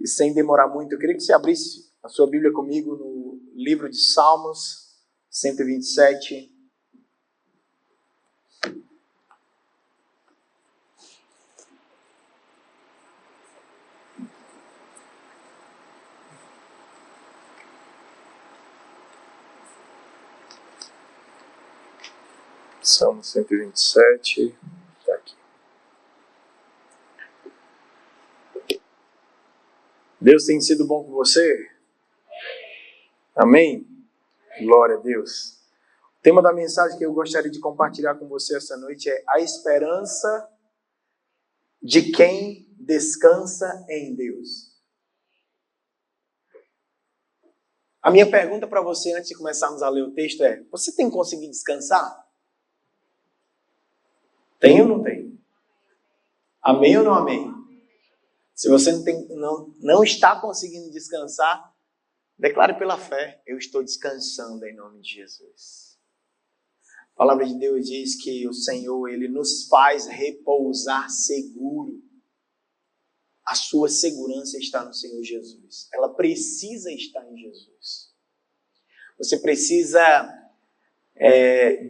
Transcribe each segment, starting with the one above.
E sem demorar muito, eu queria que você abrisse a sua Bíblia comigo no livro de Salmos 127. Salmo 127, está aqui. Deus tem sido bom com você? Amém? Glória a Deus. O tema da mensagem que eu gostaria de compartilhar com você essa noite é a esperança de quem descansa em Deus. A minha pergunta para você, antes de começarmos a ler o texto, é: você tem conseguido descansar? Tem ou não tem? Amém ou não amém? Se você não está conseguindo descansar, declare pela fé: eu estou descansando em nome de Jesus. A palavra de Deus diz que o Senhor, Ele nos faz repousar seguro. A sua segurança está no Senhor Jesus. Ela precisa estar em Jesus. Você precisa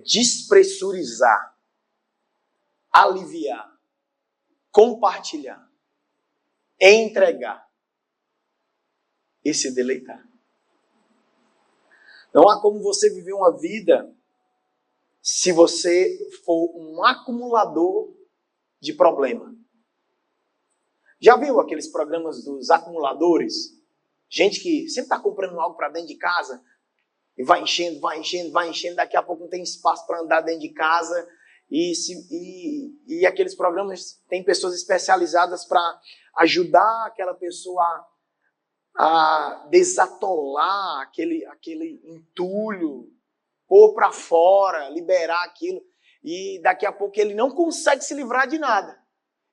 despressurizar, aliviar, compartilhar, entregar e se deleitar. Não há como você viver uma vida se você for um acumulador de problema. Já viu aqueles programas dos acumuladores? Gente que sempre está comprando algo para dentro de casa e vai enchendo, daqui a pouco não tem espaço para andar dentro de casa. E aqueles programas têm pessoas especializadas para ajudar aquela pessoa a desatolar aquele entulho, pôr para fora, liberar aquilo. E daqui a pouco ele não consegue se livrar de nada.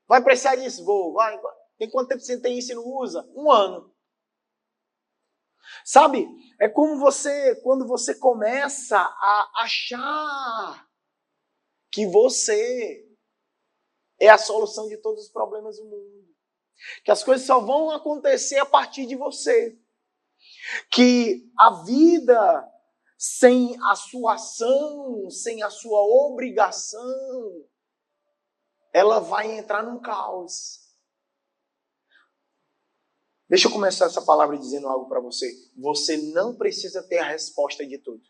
Vai precisar disso? Vai. Tem quanto tempo você tem isso e não usa? 1 ano. Sabe, é como quando você começa a achar que você é a solução de todos os problemas do mundo. Que as coisas só vão acontecer a partir de você. Que a vida sem a sua ação, sem a sua obrigação, ela vai entrar num caos. Deixa eu começar essa palavra dizendo algo para você. Você não precisa ter a resposta de tudo.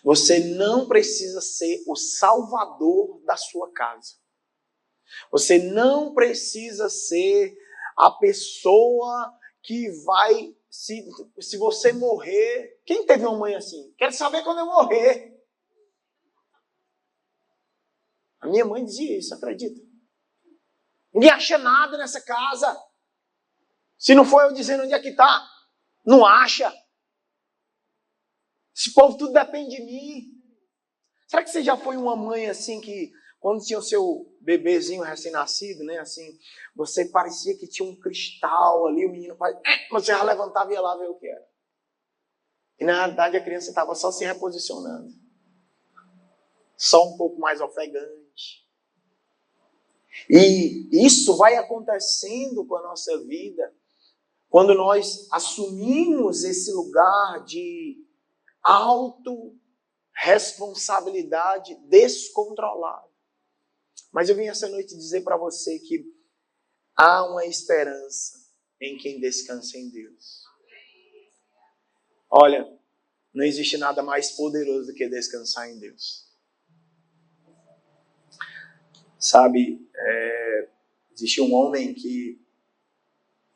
Você não precisa ser o salvador da sua casa. Você não precisa ser a pessoa que vai, se você morrer... Quem teve uma mãe assim? Quero saber quando eu morrer. A minha mãe dizia isso, acredita? Ninguém acha nada nessa casa. Se não for eu dizendo onde é que está, não acha. Esse povo tudo depende de mim. Será que você já foi uma mãe assim que, quando tinha o seu bebezinho recém-nascido, né, assim, você parecia que tinha um cristal ali, o menino, você já levantava e ia lá ver o que era. E na realidade a criança estava só se reposicionando. Só um pouco mais ofegante. E isso vai acontecendo com a nossa vida quando nós assumimos esse lugar de autorresponsabilidade descontrolada. Mas eu vim essa noite dizer para você que há uma esperança em quem descansa em Deus. Olha, não existe nada mais poderoso do que descansar em Deus. Sabe, existia um homem que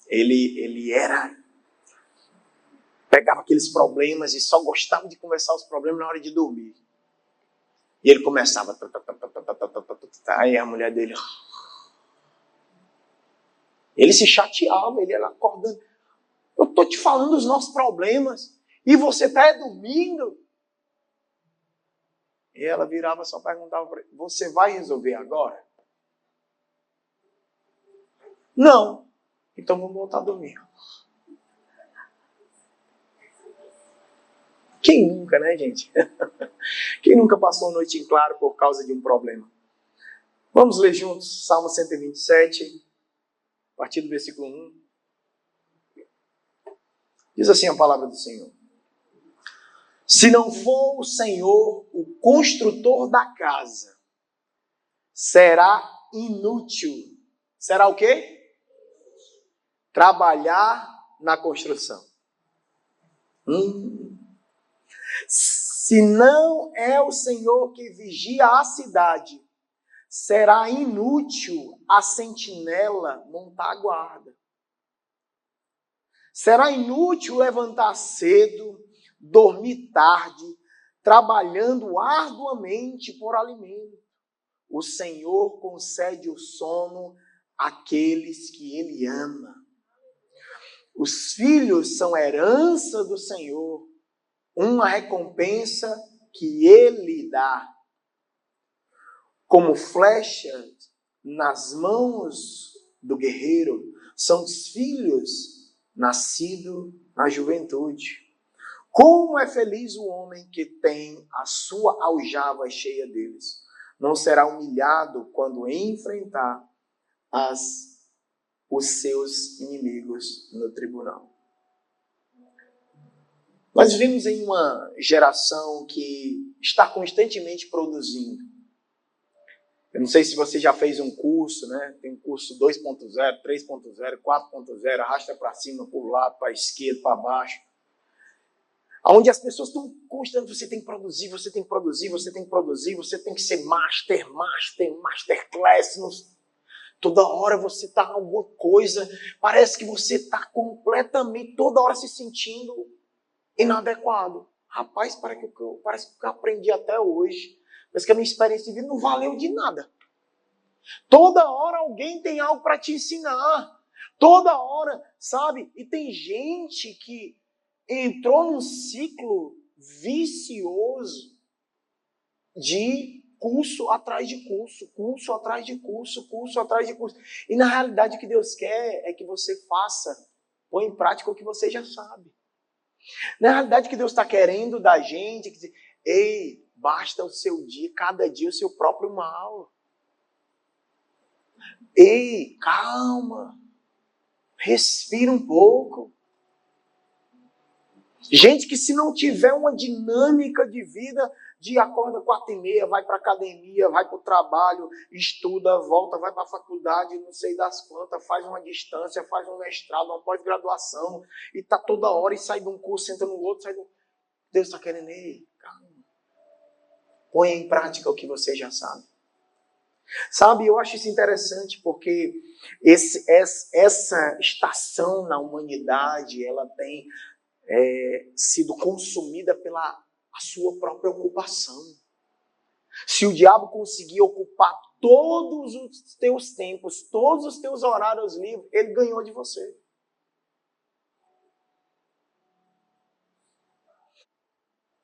ele pegava aqueles problemas e só gostava de conversar os problemas na hora de dormir. E ele começava... Aí a mulher dele... Ele se chateava, ele era acordando. Eu estou te falando dos nossos problemas e você está dormindo. E ela virava e só perguntava para ele: você vai resolver agora? Não. Então vamos voltar a dormir. Quem nunca, né, gente? Quem nunca passou a noite em claro por causa de um problema? Vamos ler juntos Salmo 127, a partir do versículo 1. Diz assim a palavra do Senhor: se não for o Senhor o construtor da casa, será inútil. Será o quê? Trabalhar na construção. Se não é o Senhor que vigia a cidade, será inútil a sentinela montar a guarda. Será inútil levantar cedo, dormir tarde, trabalhando arduamente por alimento. O Senhor concede o sono àqueles que Ele ama. Os filhos são herança do Senhor, uma recompensa que Ele dá. Como flechas nas mãos do guerreiro, são os filhos nascidos na juventude. Como é feliz o homem que tem a sua aljava cheia deles. Não será humilhado quando enfrentar os seus inimigos no tribunal. Nós vivemos em uma geração que está constantemente produzindo. Eu não sei se você já fez um curso, né? Tem um curso 2.0, 3.0, 4.0, arrasta para cima, para o lado, para a esquerda, para baixo. Onde as pessoas estão constantemente, você tem que produzir, você tem que produzir, você tem que produzir, você tem que ser masterclass. Toda hora você está em alguma coisa, parece que você está completamente, toda hora se sentindo inadequado. Rapaz, parece que eu aprendi até hoje, mas que a minha experiência de vida não valeu de nada. Toda hora alguém tem algo para te ensinar. Toda hora, sabe? E tem gente que entrou num ciclo vicioso de curso atrás de curso, curso atrás de curso, curso atrás de curso. E na realidade o que Deus quer é que você põe em prática o que você já sabe. Na realidade o que Deus está querendo da gente é dizer, ei, basta o seu dia, cada dia o seu próprio mal. Ei, calma, respira um pouco. Gente que se não tiver uma dinâmica de vida, de acorda 4h30, vai para a academia, vai para o trabalho, estuda, volta, vai para a faculdade, não sei das quantas, faz uma distância, faz um mestrado, uma pós-graduação, e está toda hora e sai de um curso, entra no outro, sai do... Deus está querendo, ei, calma. Põe em prática o que você já sabe. Sabe, eu acho isso interessante porque essa estação na humanidade, ela tem sido consumida pela a sua própria ocupação. Se o diabo conseguir ocupar todos os teus tempos, todos os teus horários livres, ele ganhou de você.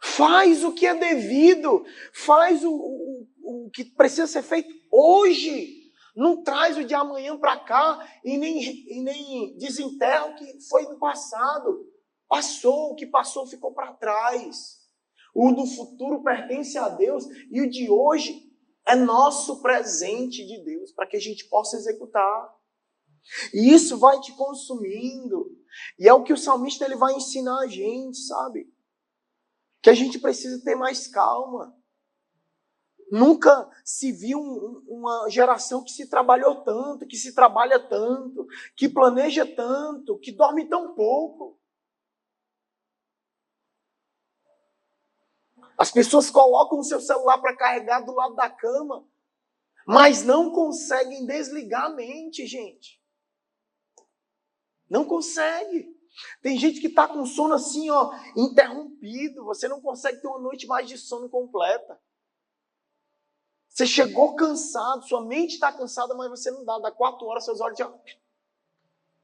Faz o que é devido, faz o que precisa ser feito hoje. Não traz o de amanhã para cá e nem desenterra o que foi do passado. Passou, o que passou ficou para trás. O do futuro pertence a Deus e o de hoje é nosso presente de Deus para que a gente possa executar. E isso vai te consumindo. E é o que o salmista ele vai ensinar a gente, sabe? Que a gente precisa ter mais calma. Nunca se viu uma geração que se trabalhou tanto, que se trabalha tanto, que planeja tanto, que dorme tão pouco. As pessoas colocam o seu celular para carregar do lado da cama, mas não conseguem desligar a mente, gente. Não consegue. Tem gente que está com sono assim, ó, interrompido. Você não consegue ter uma noite mais de sono completa. Você chegou cansado, sua mente está cansada, mas você não dá. Dá 4 horas, seus olhos já...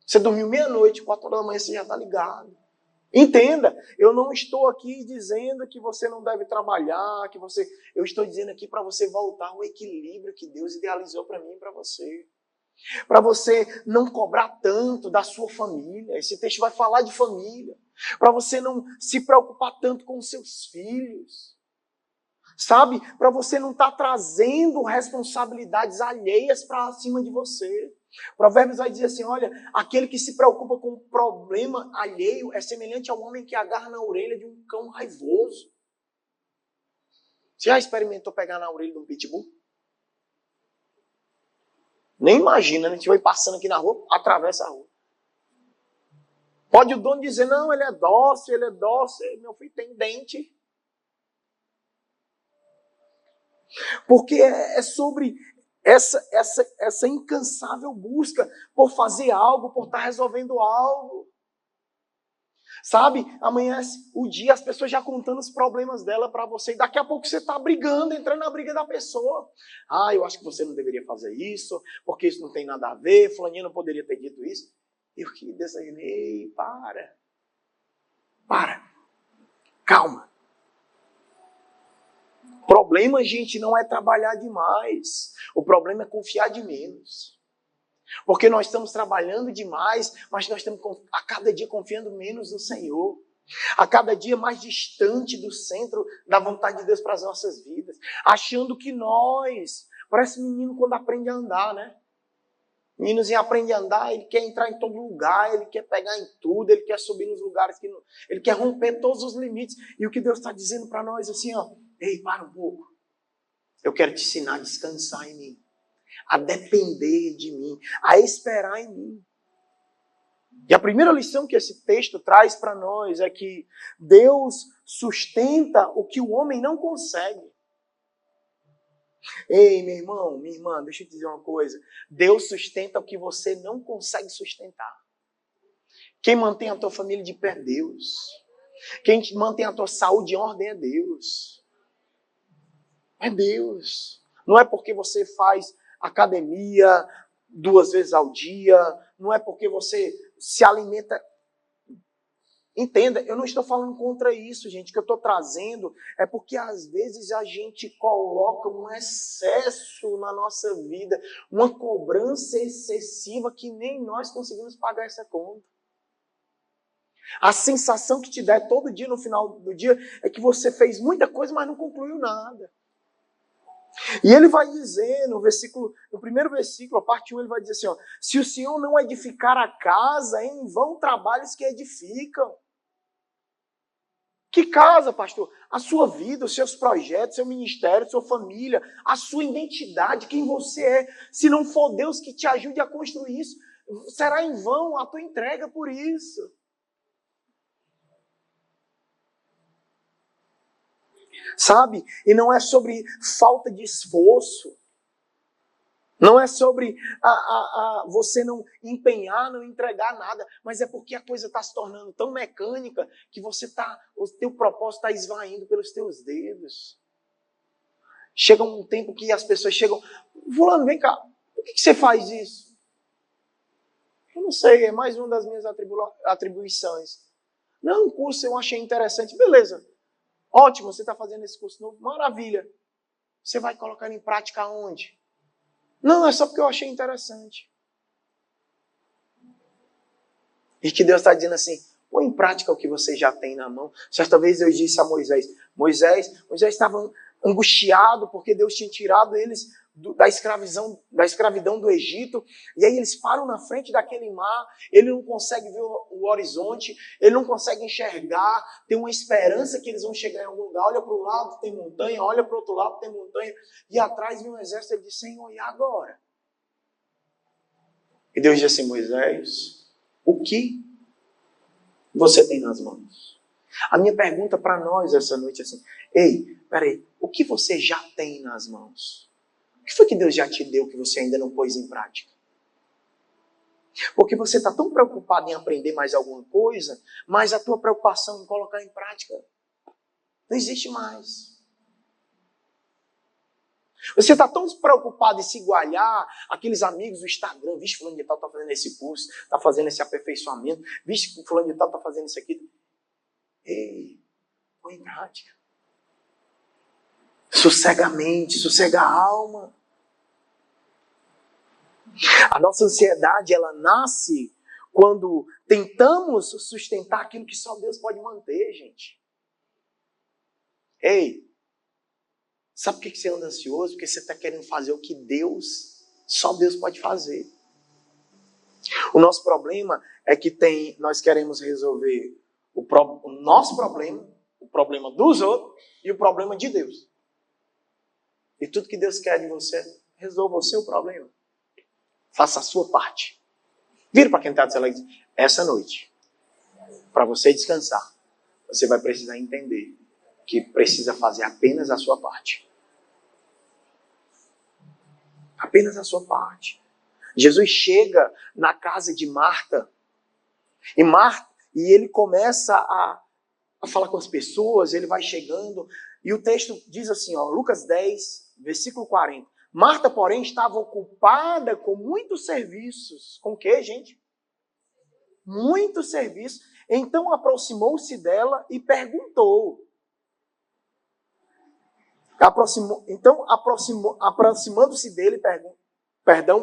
Você dormiu meia-noite, 4 horas da manhã você já está ligado. Entenda, eu não estou aqui dizendo que você não deve trabalhar, eu estou dizendo aqui para você voltar ao equilíbrio que Deus idealizou para mim e para você. Para você não cobrar tanto da sua família. Esse texto vai falar de família. Para você não se preocupar tanto com os seus filhos. Sabe? Para você não estar trazendo responsabilidades alheias para cima de você. Provérbios vai dizer assim, olha, aquele que se preocupa com o problema alheio é semelhante ao homem que agarra na orelha de um cão raivoso. Você já experimentou pegar na orelha de um pitbull? Nem imagina, né? A gente vai passando aqui na rua, atravessa a rua. Pode o dono dizer, não, ele é dócil. Meu filho tem dente. Porque é sobre essa incansável busca por fazer algo, por estar resolvendo algo. Sabe, amanhece o dia, as pessoas já contando os problemas dela para você, e daqui a pouco você está brigando, entrando na briga da pessoa. Ah, eu acho que você não deveria fazer isso, porque isso não tem nada a ver, fulaninho não poderia ter dito isso. Eu que desanimei, para, calma. O problema, gente, não é trabalhar demais, o problema é confiar de menos. Porque nós estamos trabalhando demais, mas nós estamos a cada dia confiando menos no Senhor. A cada dia mais distante do centro da vontade de Deus para as nossas vidas. Achando que nós... Parece menino quando aprende a andar, né? Meninozinho aprende a andar, ele quer entrar em todo lugar, ele quer pegar em tudo, ele quer subir nos lugares que não... Ele quer romper todos os limites. E o que Deus está dizendo para nós assim, ó... Ei, para um pouco. Eu quero te ensinar a descansar em mim. A depender de mim, a esperar em mim. E a primeira lição que esse texto traz para nós é que Deus sustenta o que o homem não consegue. Ei, meu irmão, minha irmã, deixa eu te dizer uma coisa. Deus sustenta o que você não consegue sustentar. Quem mantém a tua família de pé é Deus. Quem mantém a tua saúde em ordem é Deus. É Deus. Não é porque você faz academia 2 vezes ao dia, não é porque você se alimenta. Entenda, eu não estou falando contra isso, gente. O que eu estou trazendo é porque às vezes a gente coloca um excesso na nossa vida, uma cobrança excessiva que nem nós conseguimos pagar essa conta. A sensação que te dá todo dia no final do dia é que você fez muita coisa, mas não concluiu nada. E ele vai dizer no primeiro versículo, a parte 1, ele vai dizer assim, ó, se o Senhor não edificar a casa, em vão trabalhos que edificam. Que casa, pastor? A sua vida, os seus projetos, seu ministério, sua família, a sua identidade, quem você é. Se não for Deus que te ajude a construir isso, será em vão a tua entrega por isso. Sabe? E não é sobre falta de esforço. Não é sobre você não empenhar, não entregar nada. Mas é porque a coisa está se tornando tão mecânica que o teu propósito está esvaindo pelos teus dedos. Chega um tempo que as pessoas chegam... Fulano, vem cá. Por que você faz isso? Eu não sei, é mais uma das minhas atribuições. Não, um curso eu achei interessante. Beleza. Ótimo, você está fazendo esse curso novo, maravilha. Você vai colocar em prática onde? Não, é só porque eu achei interessante. E que Deus está dizendo assim, põe em prática o que você já tem na mão. Certa vez eu disse a Moisés estava angustiado porque Deus tinha tirado eles da escravidão do Egito, e aí eles param na frente daquele mar, ele não consegue ver o horizonte, ele não consegue enxergar, tem uma esperança que eles vão chegar em algum lugar, olha para o lado, tem montanha, olha para o outro lado, tem montanha, e atrás vem um exército, ele diz, Senhor, e agora? E Deus diz assim, Moisés, o que você tem nas mãos? A minha pergunta para nós essa noite é assim, ei, peraí, o que você já tem nas mãos? O que foi que Deus já te deu que você ainda não pôs em prática? Porque você está tão preocupado em aprender mais alguma coisa, mas a tua preocupação em colocar em prática não existe mais. Você está tão preocupado em se igualar aqueles amigos do Instagram, vixe, fulano de tal está fazendo esse curso, está fazendo esse aperfeiçoamento, vixe, fulano de tal está fazendo isso aqui. Ei, põe em prática. Sossega a mente, sossega a alma. A nossa ansiedade, ela nasce quando tentamos sustentar aquilo que só Deus pode manter, gente. Ei, sabe por que você anda ansioso? Porque você está querendo fazer o que só Deus pode fazer. O nosso problema é que nós queremos resolver o nosso problema, o problema dos outros e o problema de Deus. E tudo que Deus quer de você, resolva o seu problema. Faça a sua parte. Vira para quem está do seu lado e diz, essa noite, para você descansar, você vai precisar entender que precisa fazer apenas a sua parte. Apenas a sua parte. Jesus chega na casa de Marta e ele começa a falar com as pessoas, ele vai chegando, e o texto diz assim, Lucas 10, versículo 40. Marta, porém, estava ocupada com muitos serviços. Com o quê, gente? Muitos serviços. Então aproximou-se dela e perguntou. Aproximando-se dele,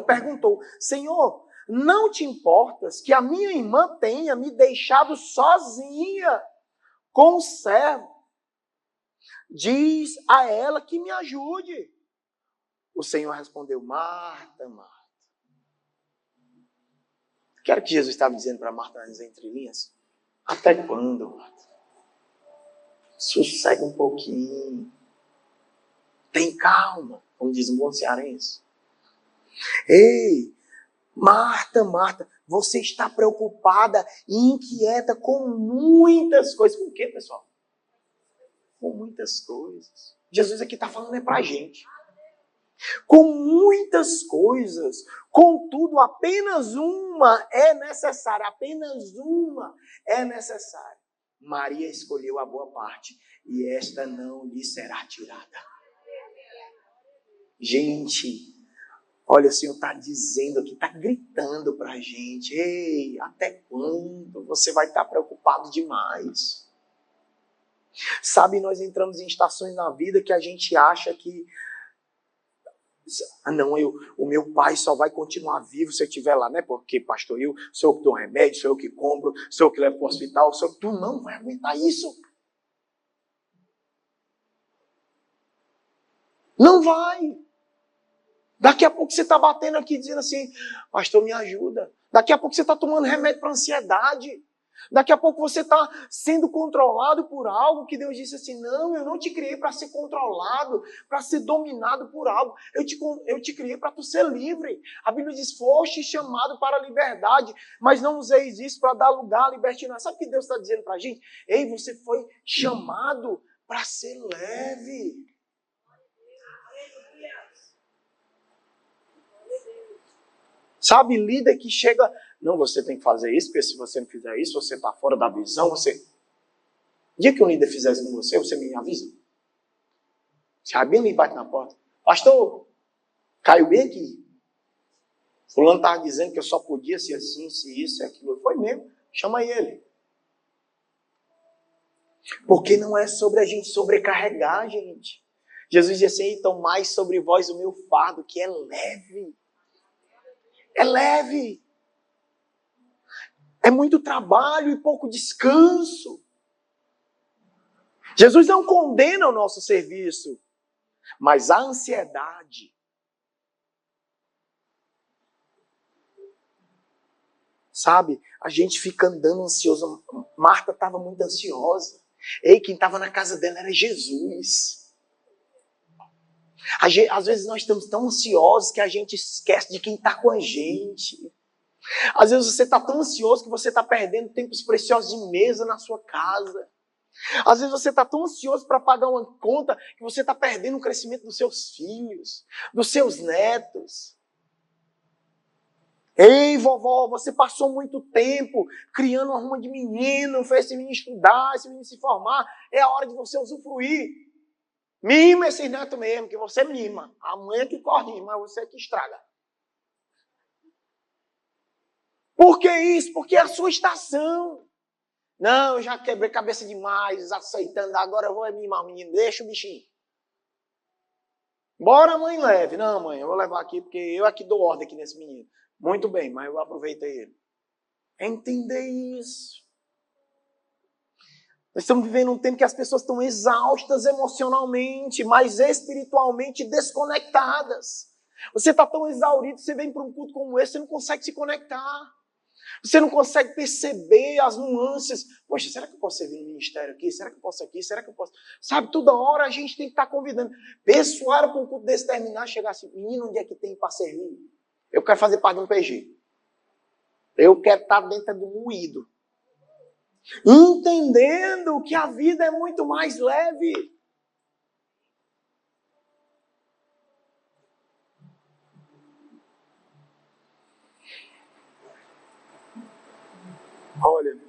perguntou, Senhor, não te importas que a minha irmã tenha me deixado sozinha com o servo? Diz a ela que me ajude. O Senhor respondeu, Marta, Marta. Quero que Jesus estava dizendo para Marta nas entrelinhas. Até quando, Marta? Sossega um pouquinho. Tem calma, como diz um bom cearense. Ei, Marta, Marta, você está preocupada e inquieta com muitas coisas. Com o quê, pessoal? Com muitas coisas. Jesus aqui está falando para a gente. Com muitas coisas. Contudo, apenas uma é necessária. Apenas uma é necessária. Maria escolheu a boa parte e esta não lhe será tirada. Gente, olha, o Senhor está dizendo aqui, está gritando para a gente. Ei, até quando você vai estar preocupado demais? Sabe, nós entramos em estações na vida que a gente acha que o meu pai só vai continuar vivo se eu estiver lá, né? Porque, pastor, sou eu que dou remédio, sou eu que compro, sou eu que levo para o hospital, tu não vai aguentar isso. Não vai. Daqui a pouco você está batendo aqui dizendo assim, pastor, me ajuda. Daqui a pouco você está tomando remédio para ansiedade. Daqui a pouco você está sendo controlado por algo que Deus disse assim, não, eu não te criei para ser controlado, para ser dominado por algo. Eu te criei para tu ser livre. A Bíblia diz, foste chamado para a liberdade, mas não useis isso para dar lugar à libertinagem. Sabe o que Deus está dizendo para a gente? Ei, você foi chamado para ser leve. Sabe, líder que chega, não, você tem que fazer isso, porque se você não fizer isso, você está fora da visão, O dia que um líder fizer isso com você, você me avisa. Se a Bíblia bate na porta, pastor, caiu bem aqui. Fulano estava dizendo que eu só podia ser assim, se isso e aquilo. Foi mesmo, chama ele. Porque não é sobre a gente sobrecarregar, gente. Jesus disse assim, então mais sobre vós o meu fardo, que é leve. É leve. É muito trabalho e pouco descanso. Jesus não condena o nosso serviço, mas a ansiedade. Sabe, a gente fica andando ansioso. Marta estava muito ansiosa. Ei, quem estava na casa dela era Jesus. Às vezes nós estamos tão ansiosos que a gente esquece de quem está com a gente. Às vezes você está tão ansioso que você está perdendo tempos preciosos de mesa na sua casa. Às vezes você está tão ansioso para pagar uma conta que você está perdendo o crescimento dos seus filhos, dos seus netos. Ei, vovó, você passou muito tempo criando uma ruma de menino, fez esse menino estudar, esse menino se formar. É a hora de você usufruir. Mima esses netos mesmo, que você mima. A mãe é que corrige, mas você é que estraga. Por que isso? Porque é a sua estação. Não, eu já quebrei cabeça demais, aceitando, agora eu vou mimar o menino, deixa o bichinho. Bora, mãe, leve. Não, mãe, eu vou levar aqui, porque eu aqui dou ordem aqui nesse menino. Muito bem, mas eu aproveitei ele. É entender isso. Nós estamos vivendo um tempo que as pessoas estão exaustas emocionalmente, mas espiritualmente desconectadas. Você está tão exaurido, você vem para um culto como esse, você não consegue se conectar. Você não consegue perceber as nuances. Poxa, será que eu posso servir no ministério aqui? Será que eu posso aqui? Será que eu posso? Sabe, toda hora a gente tem que estar convidando. Pessoal, era para um culto desse terminar, chegar assim, menino, onde é que tem para servir? Eu quero fazer parte de um PG. Eu quero estar dentro do moído. Entendendo que a vida é muito mais leve. Olha,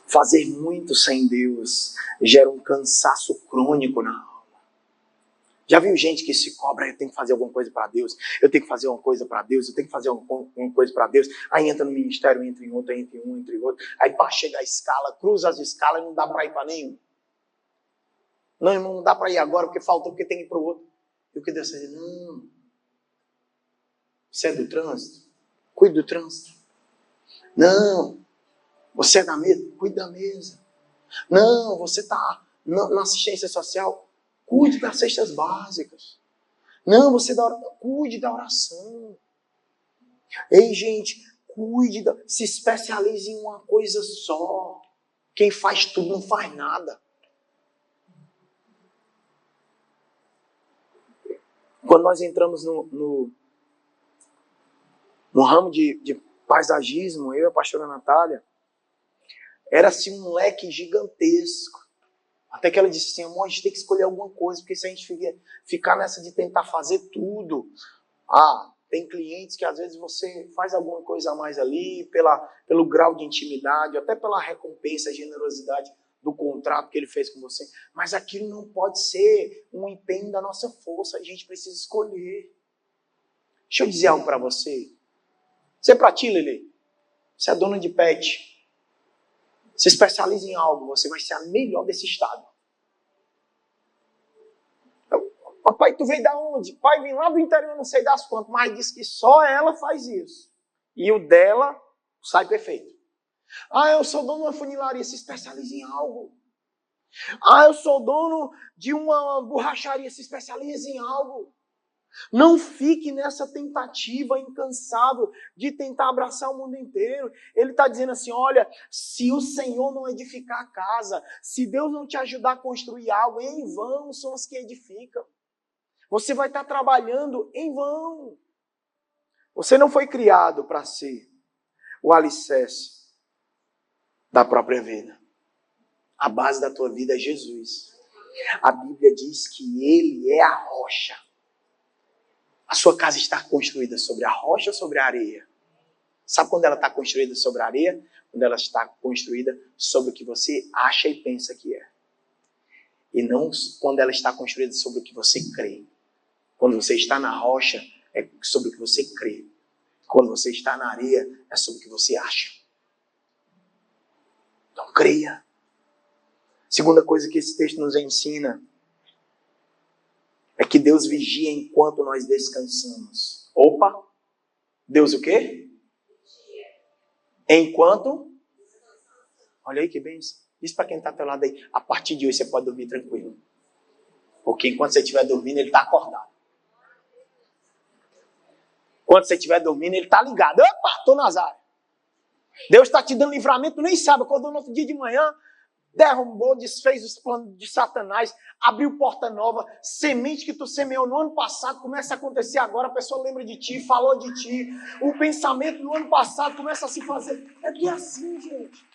fazer muito sem Deus gera um cansaço crônico na alma. Já viu gente que se cobra, eu tenho que fazer alguma coisa para Deus, eu tenho que fazer uma coisa para Deus, eu tenho que fazer uma coisa para Deus, aí entra no ministério, entra em outro, entra em um, entra em outro, aí para chegar a escala, cruza as escalas e não dá para ir para nenhum. Não, irmão, não dá para ir agora porque faltou, porque tem que ir para o outro. E o que Deus diz? Não. Você é do trânsito? Cuide do trânsito. Não. Você é da mesa? Cuide da mesa. Não, você está na assistência social? Cuide das cestas básicas. Não, cuide da oração. Ei, gente, se especialize em uma coisa só. Quem faz tudo não faz nada. Quando nós entramos no ramo de paisagismo, eu e a pastora Natália, era assim um leque gigantesco. Até que ela disse assim, amor, a gente tem que escolher alguma coisa, porque se a gente ficar nessa de tentar fazer tudo, tem clientes que às vezes você faz alguma coisa a mais ali, pelo grau de intimidade, até pela recompensa, generosidade do contrato que ele fez com você, mas aquilo não pode ser um empenho da nossa força, a gente precisa escolher. Deixa eu dizer algo para você. Você é pra ti, Lili? Você é dona de pet. Se especializa em algo, você vai ser a melhor desse estado. Papai, tu veio da onde? Pai, vem lá do interior, não sei das quantas, mas diz que só ela faz isso. E o dela sai perfeito. Eu sou dono de uma funilaria, se especializa em algo. Eu sou dono de uma borracharia, se especializa em algo. Não fique nessa tentativa incansável de tentar abraçar o mundo inteiro. Ele está dizendo assim, olha, se o Senhor não edificar a casa, se Deus não te ajudar a construir algo, em vão são os que edificam. Você vai estar trabalhando em vão. Você não foi criado para ser o alicerce da própria vida. A base da tua vida é Jesus. A Bíblia diz que Ele é a rocha. A sua casa está construída sobre a rocha ou sobre a areia? Sabe quando ela está construída sobre a areia? Quando ela está construída sobre o que você acha e pensa que é. E não quando ela está construída sobre o que você crê. Quando você está na rocha, é sobre o que você crê. Quando você está na areia, é sobre o que você acha. Então creia. Segunda coisa que esse texto nos ensina é que Deus vigia enquanto nós descansamos. Opa! Deus o quê? Enquanto? Olha aí que bênção. Diz para quem está ao teu lado aí, a partir de hoje você pode dormir tranquilo. Porque enquanto você estiver dormindo, ele está acordado. Enquanto você estiver dormindo, ele está ligado. Opa, estou nas áreas. Deus está te dando livramento, nem sabe. Acordou no outro dia de manhã, derrubou, desfez os planos de Satanás, abriu porta nova, semente que tu semeou no ano passado começa a acontecer agora, a pessoa lembra de ti, falou de ti, o pensamento do ano passado começa a se fazer. É que é assim, gente.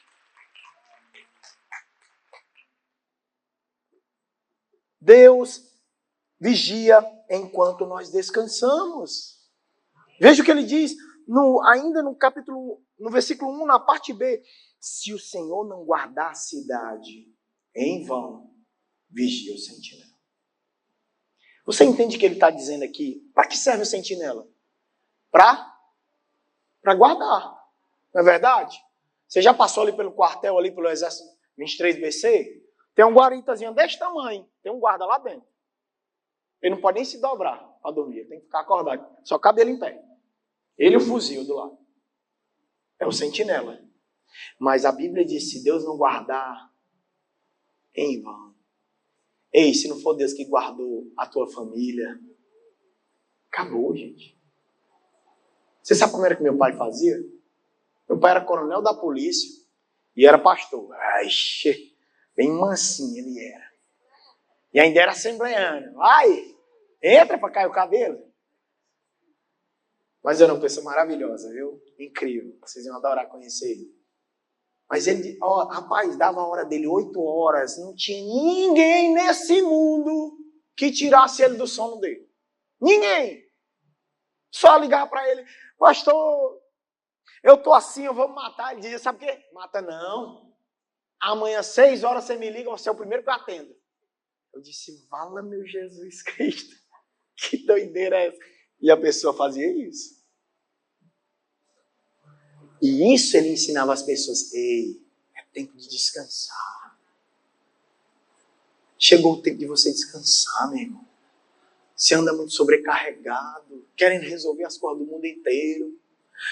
Deus vigia enquanto nós descansamos. Veja o que ele diz, ainda no versículo 1, na parte B. Se o Senhor não guardar a cidade, em vão vigia o sentinela. Você entende o que ele está dizendo aqui? Para que serve o sentinela? Para guardar. Não é verdade? Você já passou ali pelo quartel, ali pelo Exército 23BC? Tem um guaritazinho desse tamanho. Tem um guarda lá dentro. Ele não pode nem se dobrar para dormir. Ele tem que ficar acordado. Só cabe ele em pé. Ele e o fuzil do lado. É o sentinela. Mas a Bíblia diz, se Deus não guardar, em vão. Ei, se não for Deus que guardou a tua família, acabou, gente. Você sabe como era que meu pai fazia? Meu pai era coronel da polícia e era pastor. Ai, bem mansinho ele era. E ainda era assembleano. Vai, entra para cair o cabelo. Mas era uma pessoa maravilhosa, viu? Incrível. Vocês iam adorar conhecer ele. Mas ele, rapaz, dava a hora dele 8 horas. Não tinha ninguém nesse mundo que tirasse ele do sono dele. Ninguém. Só ligar para ele. Pastor, eu tô assim, eu vou me matar. Ele dizia, sabe o quê? Mata não. Amanhã, 6 horas, você me liga, você é o primeiro que eu atendo. Eu disse, vala meu Jesus Cristo. Que doideira é essa? E a pessoa fazia isso. E isso ele ensinava as pessoas. Ei, é tempo de descansar. Chegou o tempo de você descansar, meu irmão. Você anda muito sobrecarregado, querendo resolver as coisas do mundo inteiro.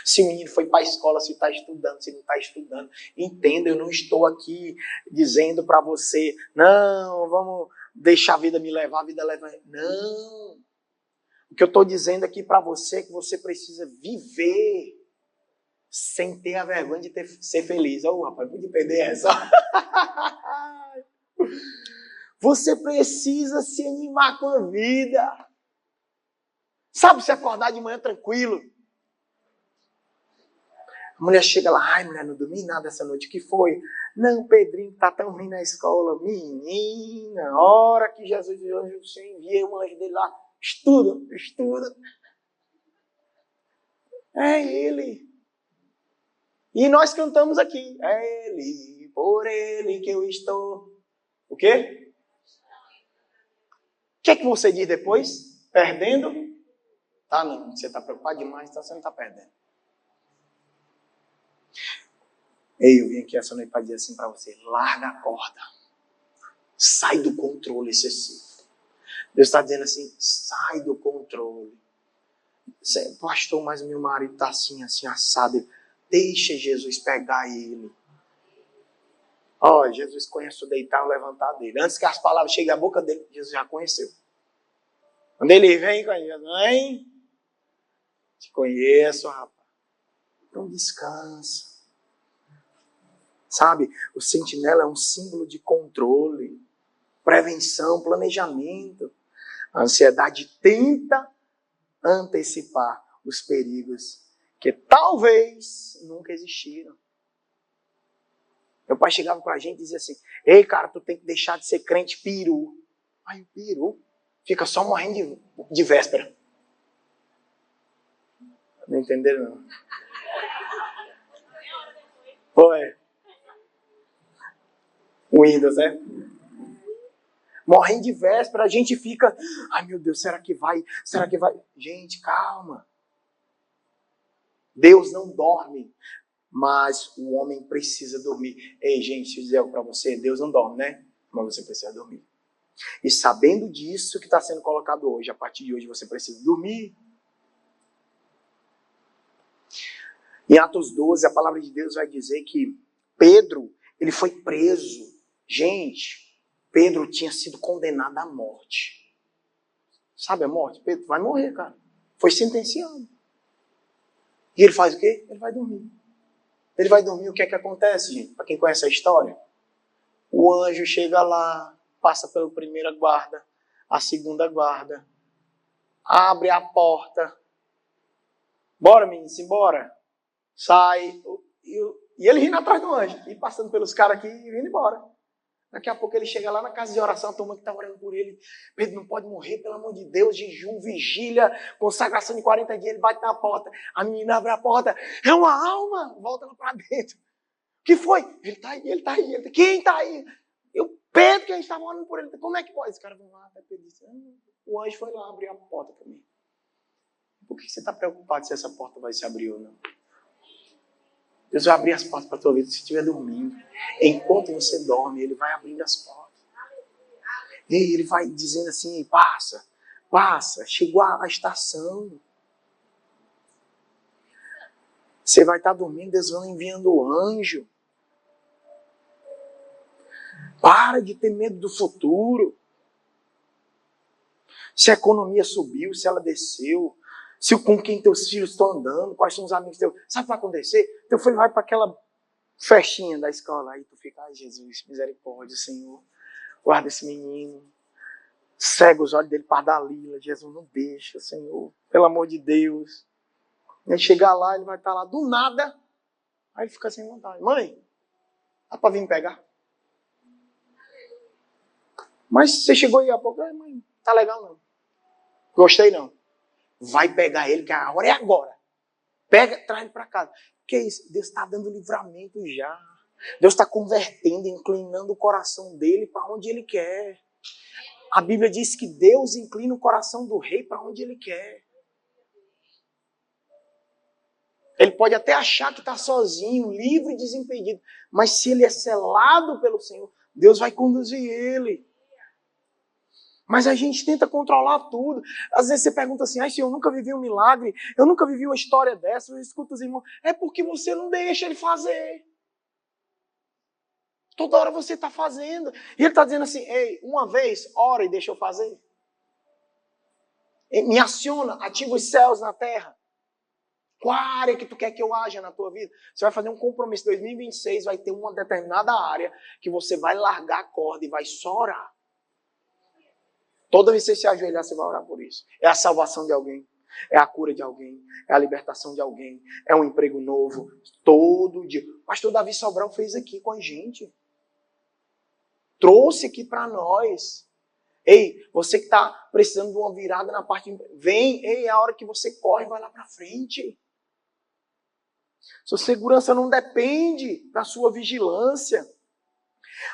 Se o menino foi para a escola, se está estudando, se não está estudando. Entenda, eu não estou aqui dizendo para você, não, vamos deixar a vida me levar, a vida leva. Não. O que eu estou dizendo aqui para você é que você precisa viver sem ter a vergonha de ser feliz. Rapaz, pude perder essa. Você precisa se animar com a vida. Sabe, se acordar de manhã tranquilo. A mulher chega lá, ai mulher, não dormi nada essa noite, o que foi? Não, Pedrinho tá tão ruim na escola. Menina, a hora que Jesus envia o anjo dele lá, estuda. É ele. E nós cantamos aqui, é ele, por ele que eu estou. O quê? O que é que você diz depois? Perdendo? Tá não, você tá preocupado demais, então você não tá perdendo. Ei, eu vim aqui essa noite para dizer assim para você, larga a corda. Sai do controle excessivo. Deus está dizendo assim, sai do controle. Pastor, mas meu marido está assim, assado. Deixa Jesus pegar ele. Jesus conhece o deitar e o levantar dele. Antes que as palavras cheguem à boca dele, Jesus já conheceu. Quando ele vem, vem. Te conheço, rapaz. Então descansa. Sabe, o sentinela é um símbolo de controle, prevenção, planejamento. A ansiedade tenta antecipar os perigos que talvez nunca existiram. Meu pai chegava pra gente e dizia assim, ei cara, tu tem que deixar de ser crente peru. Aí o peru fica só morrendo de véspera. Não entenderam não? Foi. Windows, né? Morrendo de véspera, a gente fica, ai meu Deus, será que vai? Gente, calma. Deus não dorme, mas o homem precisa dormir. Ei, gente, se eu dizer algo para você, Deus não dorme, né? Mas você precisa dormir. E sabendo disso que está sendo colocado hoje, a partir de hoje você precisa dormir. Em Atos 12, a palavra de Deus vai dizer que Pedro, ele foi preso. Gente, Pedro tinha sido condenado à morte. Sabe a morte? Pedro vai morrer, cara. Foi sentenciado. E ele faz o quê? Ele vai dormir. Ele vai dormir, o que é que acontece, gente? Para quem conhece a história. O anjo chega lá, passa pela primeira guarda, a segunda guarda, abre a porta. Bora, menino, simbora. Sai. E ele rindo atrás do anjo. E passando pelos caras aqui e vindo embora. Daqui a pouco ele chega lá na casa de oração, a turma que está orando por ele. Pedro não pode morrer, pelo amor de Deus. Jejum, vigília, consagração de 40 dias. Ele bate na porta. A menina abre a porta. É uma alma. Volta lá para dentro. O que foi? Ele está aí. Quem está aí? Pedro, que a gente estava orando por ele. Como é que pode? Esse cara vem lá. Até Pedro disse, o anjo foi lá abrir a porta também. Por que você está preocupado se essa porta vai se abrir ou não? Deus vai abrir as portas para a tua vida se você estiver dormindo. Enquanto você dorme, Ele vai abrindo as portas. E Ele vai dizendo assim, passa, chegou a estação. Você vai estar dormindo, Deus vai enviando o anjo. Para de ter medo do futuro. Se a economia subiu, se ela desceu, com quem teus filhos estão andando, quais são os amigos teus. Sabe o que vai acontecer? Teu filho vai para aquela festinha da escola, aí tu fica, ai Jesus, misericórdia, Senhor, guarda esse menino, cega os olhos dele para Dalila, Jesus, não deixa, Senhor, pelo amor de Deus. Ele chegar lá, ele vai estar lá do nada, aí ele fica sem vontade. Mãe, dá para vir me pegar? Mas você chegou aí há pouco, mãe, tá legal não. Gostei não. Vai pegar ele, que a hora é agora. Pega, traz ele para casa. Que é isso? Deus está dando livramento já. Deus está convertendo, inclinando o coração dele para onde ele quer. A Bíblia diz que Deus inclina o coração do rei para onde ele quer. Ele pode até achar que está sozinho, livre e desimpedido. Mas se ele é selado pelo Senhor, Deus vai conduzir ele. Mas a gente tenta controlar tudo. Às vezes você pergunta assim, ai, Senhor, eu nunca vivi um milagre, eu nunca vivi uma história dessa, eu escuto os irmãos. É porque você não deixa ele fazer. Toda hora você está fazendo. E ele está dizendo assim, ei, uma vez, ora e deixa eu fazer. Me aciona, ativa os céus na terra. Qual a área que tu quer que eu haja na tua vida? Você vai fazer um compromisso. 2026 vai ter uma determinada área que você vai largar a corda e vai só orar. Toda vez que você se ajoelhar, você vai orar por isso. É a salvação de alguém. É a cura de alguém. É a libertação de alguém. É um emprego novo. Todo dia. O pastor Davi Sobral fez aqui com a gente. Trouxe aqui para nós. Ei, você que está precisando de uma virada na parte... Vem, ei, é a hora que você corre, vai lá para frente. Sua segurança não depende da sua vigilância,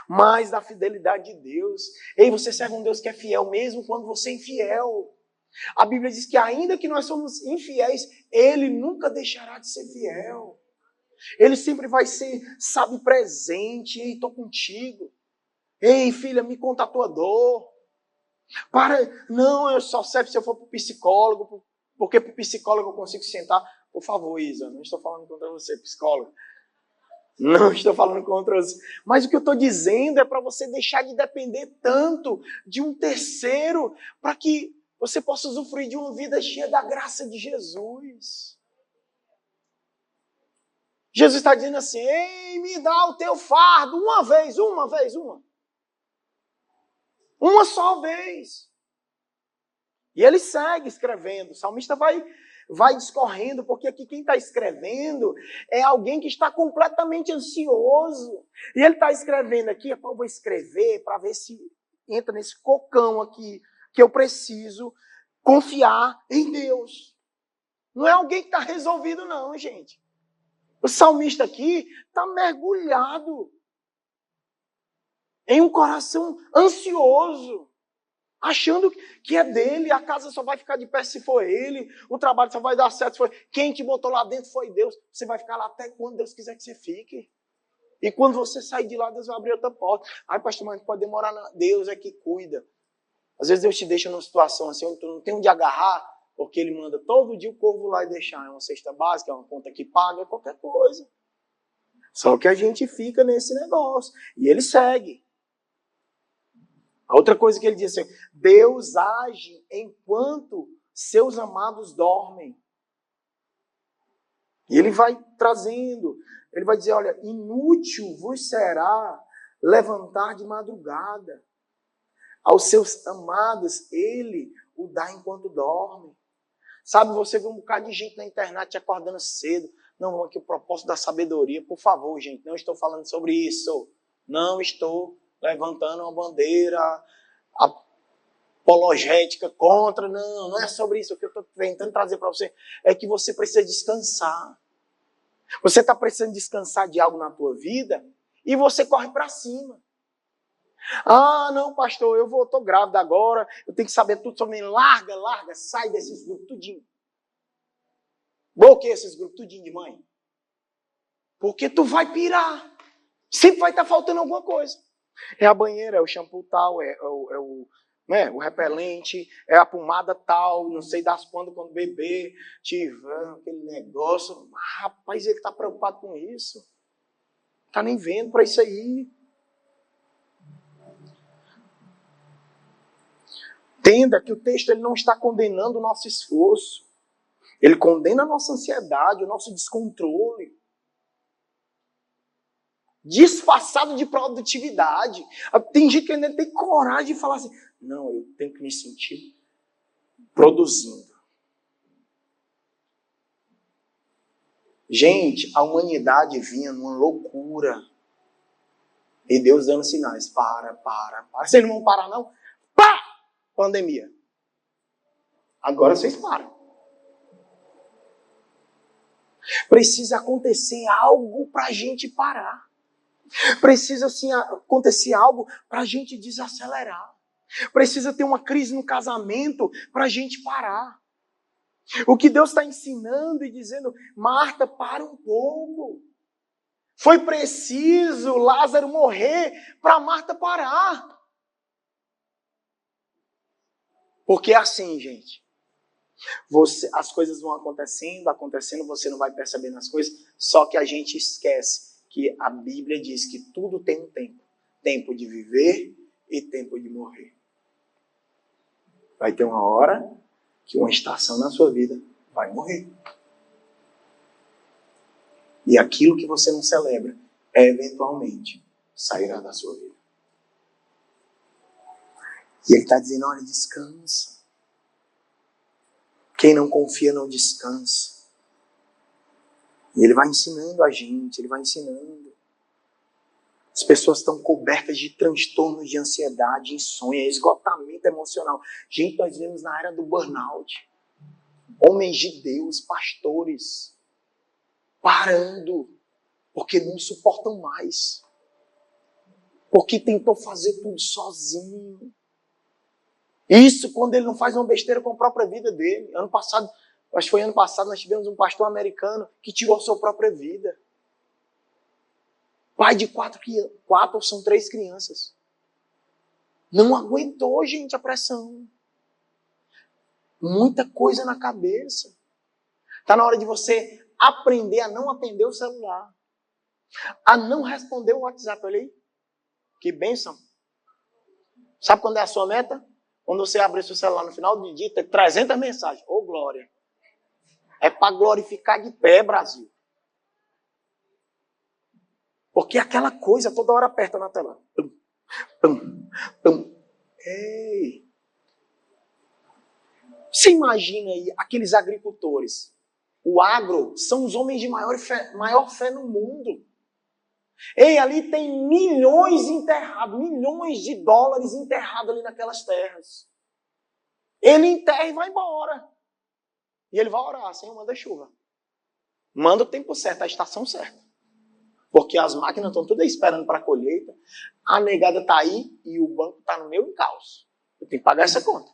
mas da fidelidade de Deus. Ei, você serve um Deus que é fiel mesmo quando você é infiel. A Bíblia diz que ainda que nós somos infiéis, Ele nunca deixará de ser fiel. Ele sempre vai ser, sabe, presente. Ei, estou contigo. Ei, filha, me conta a tua dor. Não, eu só servo se eu for para o psicólogo, porque para o psicólogo eu consigo sentar. Por favor, Isa, não estou falando contra você, psicólogo. Não estou falando contra você. Mas o que eu estou dizendo é para você deixar de depender tanto de um terceiro, para que você possa usufruir de uma vida cheia da graça de Jesus. Jesus está dizendo assim, ei, me dá o teu fardo, uma vez. Uma só vez. E ele segue escrevendo. O salmista vai discorrendo, porque aqui quem está escrevendo é alguém que está completamente ansioso. E ele está escrevendo aqui, eu vou escrever para ver se entra nesse cocão aqui, que eu preciso confiar em Deus. Não é alguém que está resolvido não, gente. O salmista aqui está mergulhado em um coração ansioso, achando que é dele, a casa só vai ficar de pé se for ele, o trabalho só vai dar certo se for quem te botou lá dentro foi Deus. Você vai ficar lá até quando Deus quiser que você fique. E quando você sair de lá, Deus vai abrir outra porta. Ai, pastor, mas pode demorar. Deus é que cuida. Às vezes Deus te deixa numa situação assim, onde tu não tem onde agarrar, porque Ele manda todo dia o povo lá e deixar. É uma cesta básica, é uma conta que paga, é qualquer coisa. Só que a gente fica nesse negócio. E Ele segue. A outra coisa que ele diz assim, Deus age enquanto seus amados dormem. E ele vai trazendo, ele vai dizer, olha, inútil vos será levantar de madrugada. Aos seus amados, ele o dá enquanto dorme. Sabe, você vê um bocado de gente na internet acordando cedo. Não, aqui o propósito da sabedoria, por favor, gente, não estou falando sobre isso. Não estou levantando uma bandeira apologética contra, não é sobre isso. O que eu estou tentando trazer para você é que você precisa descansar. Você está precisando descansar de algo na tua vida e você corre para cima. Ah, não, pastor, eu estou grávida agora, eu tenho que saber tudo sobre mim. Larga, sai desses grupos tudinho. Bloqueia esses grupos tudinho de mãe. Porque tu vai pirar. Sempre vai estar faltando alguma coisa. É a banheira, é o shampoo tal, é o repelente, é a pomada tal, não sei das quando beber, tiver aquele negócio. Rapaz, ele está preocupado com isso. Está nem vendo para isso aí. Entenda que o texto ele não está condenando o nosso esforço. Ele condena a nossa ansiedade, o nosso descontrole. Disfarçado de produtividade. Tem gente que ainda tem coragem de falar assim, não, eu tenho que me sentir produzindo. Gente, a humanidade vinha numa loucura. E Deus dando sinais. Para. Vocês não vão parar, não? Pá! Pandemia. Agora vocês param. Precisa acontecer algo para a gente parar. Precisa assim, acontecer algo para a gente desacelerar. Precisa ter uma crise no casamento para a gente parar. O que Deus está ensinando e dizendo, Marta, para um pouco. Foi preciso Lázaro morrer para Marta parar. Porque é assim, gente. As coisas vão acontecendo, você não vai percebendo as coisas, só que a gente esquece que a Bíblia diz que tudo tem um tempo. Tempo de viver e tempo de morrer. Vai ter uma hora que uma estação na sua vida vai morrer. E aquilo que você não celebra, eventualmente, sairá da sua vida. E ele está dizendo, olha, descansa. Quem não confia não descansa. E ele vai ensinando a gente, ele vai ensinando. As pessoas estão cobertas de transtornos de ansiedade, insônia, esgotamento emocional. Gente, nós vemos na era do burnout. Homens de Deus, pastores, parando, porque não suportam mais. Porque tentou fazer tudo sozinho. Isso quando ele não faz uma besteira com a própria vida dele. Acho que foi ano passado, nós tivemos um pastor americano que tirou a sua própria vida. Pai de 4 ou são 3 crianças. Não aguentou, gente, a pressão. Muita coisa na cabeça. Está na hora de você aprender a não atender o celular. A não responder o WhatsApp. Olha aí. Que bênção. Sabe quando é a sua meta? Quando você abre seu celular no final do dia, tem 300 mensagens. Ô, glória. É para glorificar de pé, Brasil. Porque aquela coisa toda hora aperta na tela. Ei. Você imagina aí aqueles agricultores. O agro são os homens de maior fé no mundo. Ei, ali tem milhões enterrados, milhões de dólares enterrados ali naquelas terras. Ele enterra e vai embora. E ele vai orar, Senhor, manda chuva. Manda o tempo certo, a estação certa. Porque as máquinas estão todas esperando para a colheita. A negada está aí e o banco está no meu encalço. Eu tenho que pagar essa conta.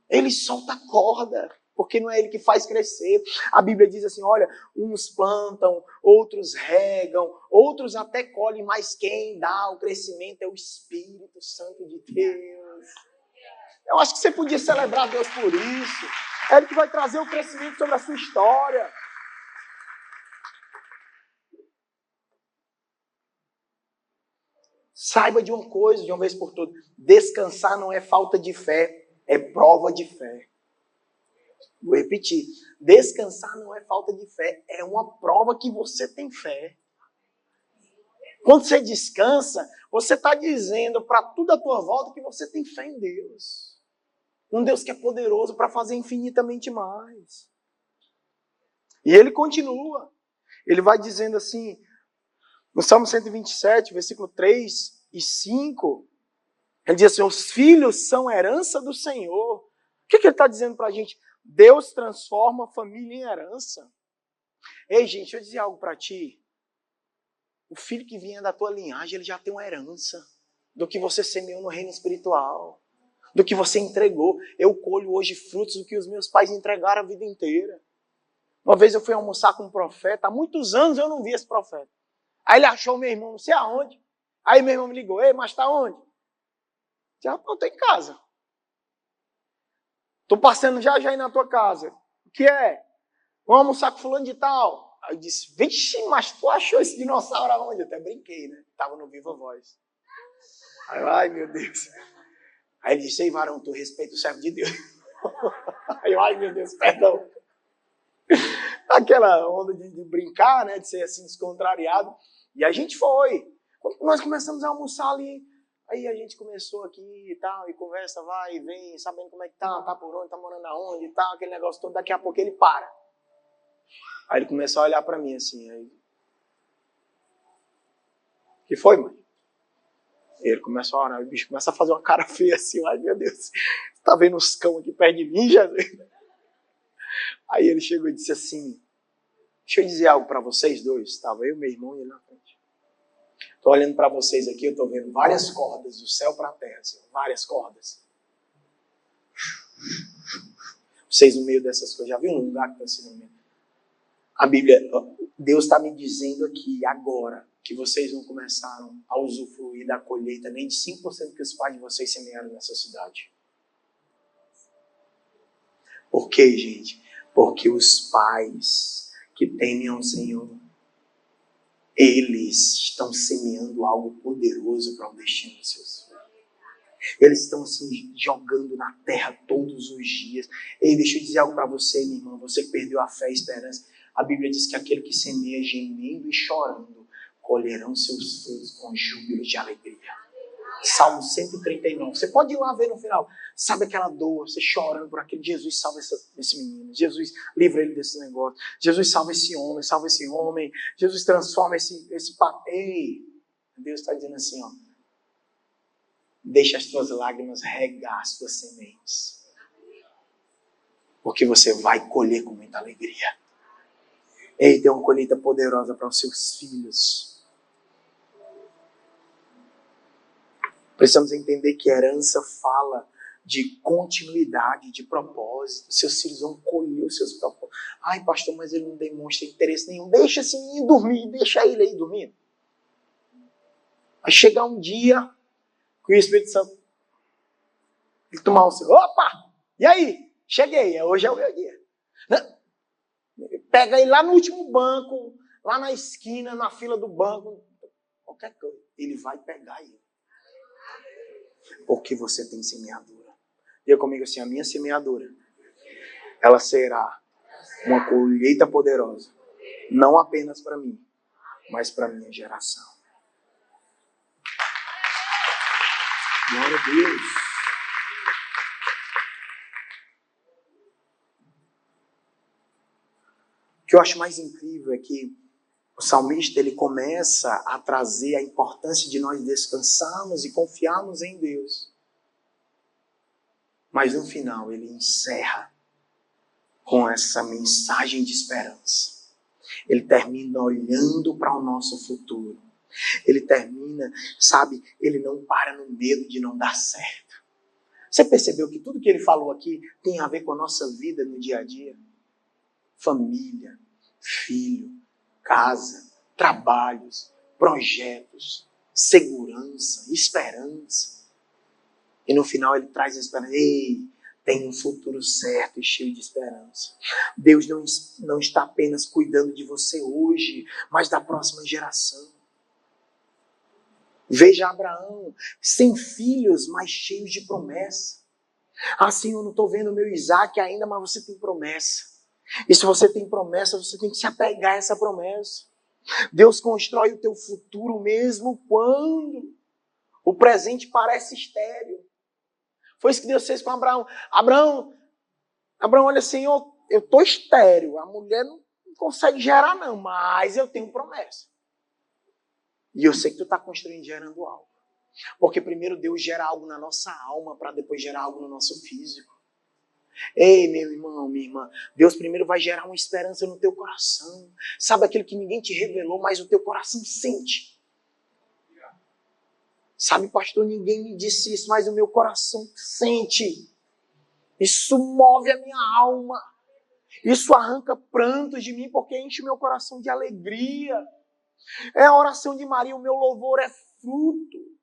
Ele solta a corda, porque não é ele que faz crescer. A Bíblia diz assim, olha, uns plantam, outros regam, outros até colhem, mas quem dá o crescimento é o Espírito Santo de Deus. Eu acho que você podia celebrar Deus por isso. É ele que vai trazer o crescimento sobre a sua história. Saiba de uma coisa, de uma vez por todas. Descansar não é falta de fé, é prova de fé. Vou repetir. Descansar não é falta de fé, é uma prova que você tem fé. Quando você descansa, você está dizendo para tudo à tua volta que você tem fé em Deus. Um Deus que é poderoso para fazer infinitamente mais. E ele continua. Ele vai dizendo assim, no Salmo 127, versículo 3 e 5, ele diz assim, os filhos são herança do Senhor. O que ele está dizendo para a gente? Deus transforma a família em herança. Ei, gente, deixa eu dizer algo para ti. O filho que vinha da tua linhagem, ele já tem uma herança do que você semeou no reino espiritual, do que você entregou. Eu colho hoje frutos do que os meus pais entregaram a vida inteira. Uma vez eu fui almoçar com um profeta, há muitos anos eu não vi esse profeta. Aí ele achou meu irmão, não sei aonde. Aí meu irmão me ligou, ei, mas tá onde? Eu tô em casa. Tô passando já aí na tua casa. O que é? Vamos almoçar com fulano de tal. Aí eu disse, vixe, mas tu achou esse dinossauro aonde? Eu até brinquei, né? Tava no Viva Voz. Aí, ai, meu Deus. Aí ele disse, ei, varão, tu respeita o servo de Deus. Aí eu, ai, meu Deus, perdão. Aquela onda de brincar, né? De ser assim, descontrariado. E a gente foi. Quando nós começamos a almoçar ali, aí a gente começou aqui e tal, e conversa, vai e vem, sabendo como é que tá por onde, tá morando aonde e tal, aquele negócio todo. Daqui a pouco ele para. Aí ele começou a olhar pra mim assim, aí... O que foi, mãe? Ele começa a orar, o bicho começa a fazer uma cara feia assim, ai meu Deus, tá vendo os cão aqui perto de mim, Jesus? Aí ele chegou e disse assim, deixa eu dizer algo pra vocês dois, estava eu, meu irmão e ele na frente. Tô olhando pra vocês aqui, eu tô vendo várias cordas do céu pra terra, assim, várias cordas. Vocês no meio dessas coisas, já viu um lugar que tá assim no meio? A Bíblia, Deus está me dizendo aqui, agora, que vocês não começaram a usufruir da colheita nem de 5% que os pais de vocês semearam nessa cidade. Por quê, gente? Porque os pais que temem ao Senhor, eles estão semeando algo poderoso para o destino dos seus filhos. Eles estão assim, jogando na terra todos os dias. Ei, deixa eu dizer algo para você, minha irmã, você que perdeu a fé e a esperança. A Bíblia diz que aquele que semeia gemendo e chorando, colherão seus frutos com júbilo de alegria. Salmo 139. Você pode ir lá ver no final. Sabe aquela dor, você chorando por aquele. Jesus salva esse menino. Jesus livra ele desse negócio. Jesus salva esse homem, salva esse homem. Jesus transforma esse papai. Ei, Deus está dizendo assim, ó. Deixa as tuas lágrimas regar as tuas sementes. Porque você vai colher com muita alegria. Ei, tem uma colheita poderosa para os seus filhos. Precisamos entender que herança fala de continuidade, de propósito. Seus filhos vão colher os seus propósitos. Ai, pastor, mas ele não demonstra interesse nenhum. Deixa esse menino dormir, deixa ele aí dormindo. Vai chegar um dia que o Espírito Santo ele tomar o seu. Opa! E aí? Cheguei, hoje é o meu dia. Pega ele lá no último banco, lá na esquina, na fila do banco, qualquer coisa. Ele vai pegar ele. Porque você tem semeadura. Diga comigo assim, a minha semeadura, ela será uma colheita poderosa. Não apenas para mim, mas para a minha geração. Glória a Deus. O que eu acho mais incrível é que o salmista ele começa a trazer a importância de nós descansarmos e confiarmos em Deus. Mas no final ele encerra com essa mensagem de esperança. Ele termina olhando para o nosso futuro. Ele termina, sabe, ele não para no medo de não dar certo. Você percebeu que tudo que ele falou aqui tem a ver com a nossa vida no dia a dia? Família, filho, casa, trabalhos, projetos, segurança, esperança. E no final ele traz a esperança. Ei, tem um futuro certo e cheio de esperança. Deus não está apenas cuidando de você hoje, mas da próxima geração. Veja Abraão, sem filhos, mas cheios de promessa. Assim, eu não estou vendo o meu Isaac ainda, mas você tem promessa. E se você tem promessa, você tem que se apegar a essa promessa. Deus constrói o teu futuro mesmo quando o presente parece estéril. Foi isso que Deus fez com Abraão. Abraão, olha, Senhor, eu estou estéril. A mulher não consegue gerar não, mas eu tenho promessa. E eu sei que tu está construindo, gerando algo. Porque primeiro Deus gera algo na nossa alma, para depois gerar algo no nosso físico. Ei, meu irmão, minha irmã, Deus primeiro vai gerar uma esperança no teu coração. Sabe aquilo que ninguém te revelou, mas o teu coração sente. Sabe, pastor, ninguém me disse isso, mas o meu coração sente. Isso move a minha alma. Isso arranca prantos de mim, porque enche o meu coração de alegria. É a oração de Maria, o meu louvor é fruto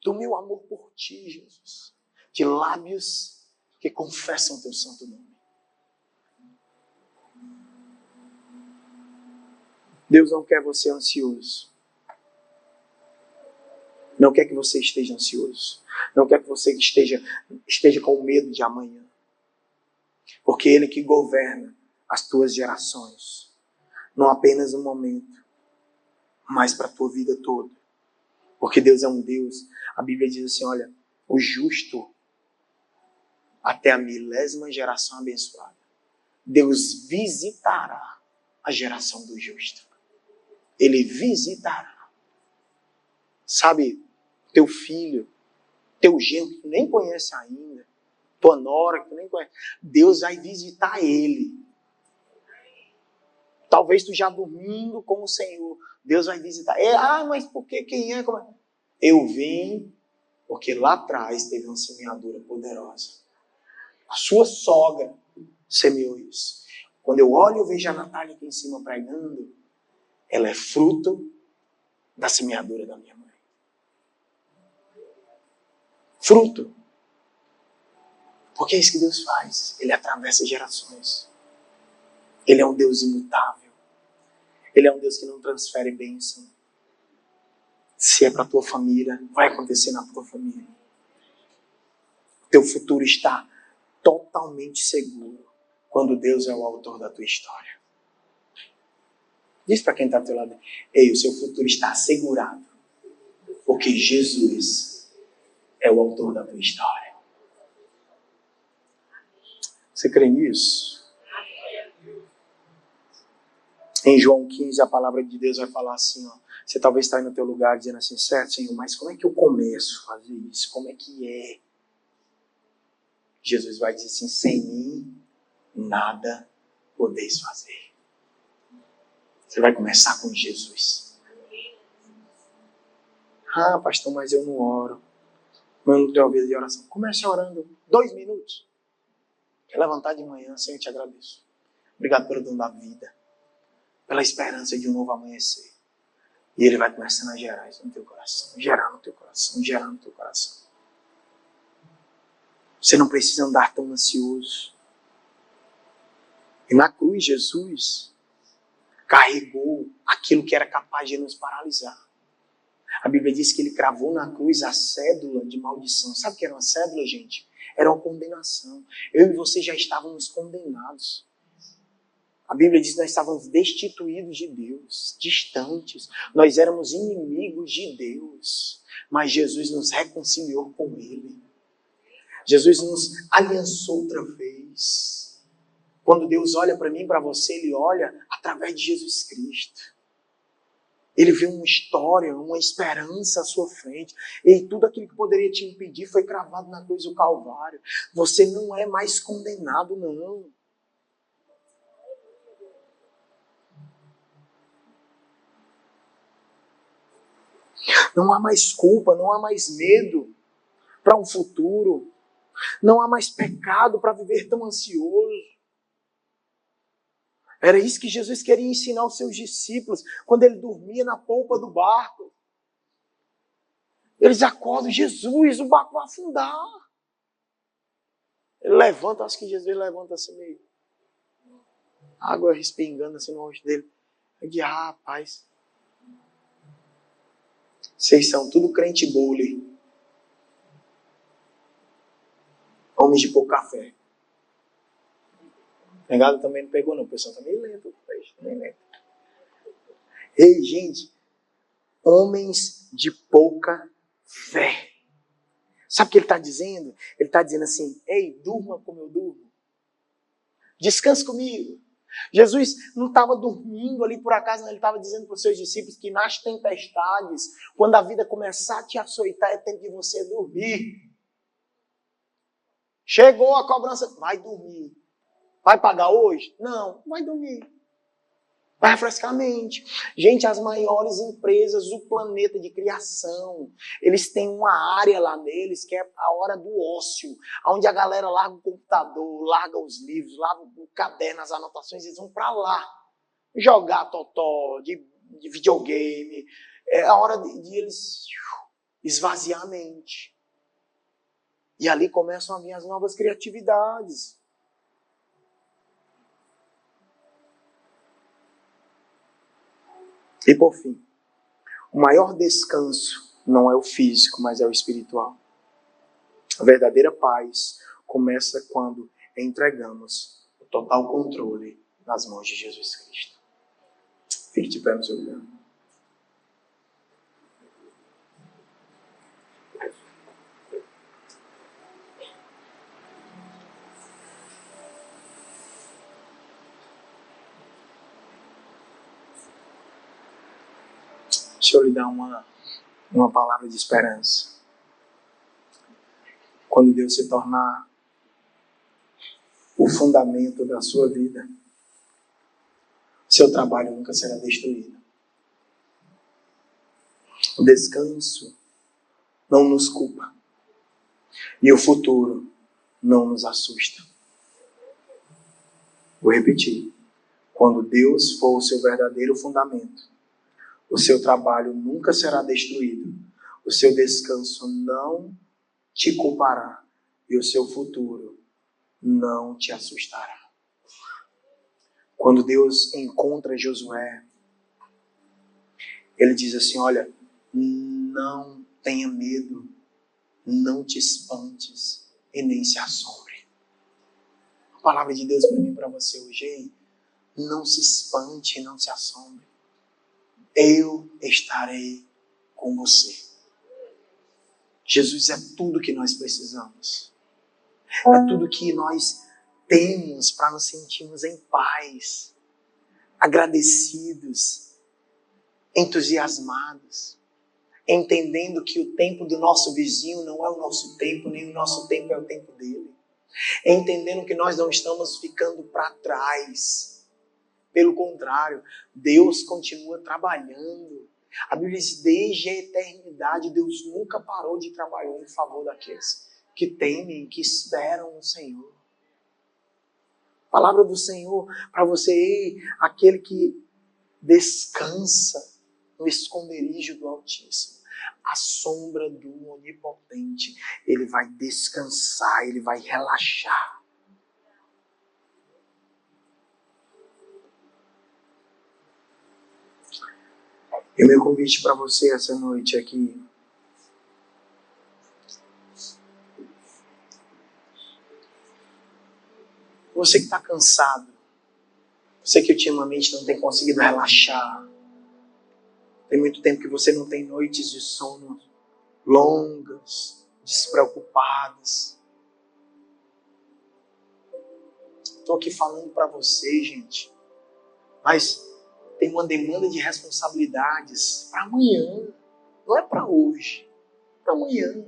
do meu amor por ti, Jesus. De lábios que confessam o teu santo nome. Deus não quer você ansioso. Não quer que você esteja ansioso. Não quer que você esteja com medo de amanhã. Porque Ele que governa as tuas gerações. Não apenas um momento, mas para a tua vida toda. Porque Deus é um Deus, a Bíblia diz assim, olha, o justo até a 1000ª geração abençoada. Deus visitará a geração do justo. Ele visitará. Sabe, teu filho, teu genro que tu nem conhece ainda, tua nora que tu nem conhece, Deus vai visitar ele. Talvez tu já dormindo com o Senhor, Deus vai visitar. Mas por que? Quem é? Como é? Eu vim porque lá atrás teve uma semeadura poderosa. A sua sogra semeou isso. Quando eu olho, eu vejo a Natália aqui em cima pregando. Ela é fruto da semeadura da minha mãe. Fruto. Porque é isso que Deus faz. Ele atravessa gerações. Ele é um Deus imutável. Ele é um Deus que não transfere bênção. Se é para a tua família, vai acontecer na tua família. Teu futuro está totalmente seguro quando Deus é o autor da tua história. Diz para quem está ao teu lado: ei, o seu futuro está assegurado, porque Jesus é o autor da tua história. Você crê nisso? Em João 15, a palavra de Deus vai falar assim, ó. Você talvez está aí no teu lugar dizendo assim, certo, Senhor, mas como é que eu começo a fazer isso? Como é que é? Jesus vai dizer assim, sem mim, nada podeis fazer. Você vai começar com Jesus. Pastor, mas eu não oro. Eu não tenho uma vida de oração. Comece orando 2 minutos. Quer levantar de manhã, Senhor, eu te agradeço. Obrigado pelo dom da vida. Pela esperança de um novo amanhecer. E Ele vai começando a gerar isso no teu coração. Gerar no teu coração. Gerar no teu coração. Você não precisa andar tão ansioso. E na cruz, Jesus carregou aquilo que era capaz de nos paralisar. A Bíblia diz que Ele cravou na cruz a cédula de maldição. Sabe o que era uma cédula, gente? Era uma condenação. Eu e você já estávamos condenados. A Bíblia diz que nós estávamos destituídos de Deus, distantes. Nós éramos inimigos de Deus. Mas Jesus nos reconciliou com Ele. Jesus nos aliançou outra vez. Quando Deus olha para mim e para você, Ele olha através de Jesus Cristo. Ele vê uma história, uma esperança à sua frente. E tudo aquilo que poderia te impedir foi cravado na cruz do Calvário. Você não é mais condenado, não. Não há mais culpa, não há mais medo para um futuro. Não há mais pecado para viver tão ansioso. Era isso que Jesus queria ensinar aos seus discípulos quando Ele dormia na polpa do barco. Eles acordam, Jesus, o barco vai afundar. Ele levanta, acho que Jesus levanta assim meio. Água respingando assim no rosto dele. Eu digo, rapaz, vocês são tudo crente bole. Homens de pouca fé. O negado também não pegou não, o pessoal está meio lento. Ei, gente, homens de pouca fé. Sabe o que ele está dizendo? Ele está dizendo assim, ei, durma como eu durmo. Descanse comigo. Jesus não estava dormindo ali por acaso, ele estava dizendo para os seus discípulos que nas tempestades, quando a vida começar a te açoitar, é tempo de você dormir. Chegou a cobrança, vai dormir. Vai pagar hoje? Não, vai dormir. Vai refrescar a mente. Gente, as maiores empresas do planeta de criação, eles têm uma área lá neles que é a hora do ócio, onde a galera larga o computador, larga os livros, larga o caderno, as anotações, eles vão para lá jogar totó, de videogame. É a hora de eles esvaziar a mente. E ali começam a vir as novas criatividades. E por fim, o maior descanso não é o físico, mas é o espiritual. A verdadeira paz começa quando entregamos o total controle nas mãos de Jesus Cristo. Fique de pé no seu lugar. Deixa eu lhe dar uma palavra de esperança. Quando Deus se tornar o fundamento da sua vida, seu trabalho nunca será destruído. O descanso não nos culpa. E o futuro não nos assusta. Vou repetir. Quando Deus for o seu verdadeiro fundamento, o seu trabalho nunca será destruído. O seu descanso não te culpará. E o seu futuro não te assustará. Quando Deus encontra Josué, ele diz assim, olha, não tenha medo, não te espantes e nem se assombre. A palavra de Deus para mim e para você hoje é, não se espante e não se assombre. Eu estarei com você. Jesus é tudo que nós precisamos. É tudo que nós temos para nos sentirmos em paz, agradecidos, entusiasmados, entendendo que o tempo do nosso vizinho não é o nosso tempo, nem o nosso tempo é o tempo dele. Entendendo que nós não estamos ficando para trás. Pelo contrário, Deus continua trabalhando. A Bíblia diz, desde a eternidade, Deus nunca parou de trabalhar em favor daqueles que temem, que esperam no Senhor. A palavra do Senhor para você, aquele que descansa no esconderijo do Altíssimo, à sombra do Onipotente, ele vai descansar, ele vai relaxar. E o meu convite para você essa noite aqui, você que está cansado, você que ultimamente não tem conseguido relaxar, tem muito tempo que você não tem noites de sono longas, despreocupadas. Estou aqui falando para você, gente, mas tem uma demanda de responsabilidades para amanhã, não é para hoje, para amanhã.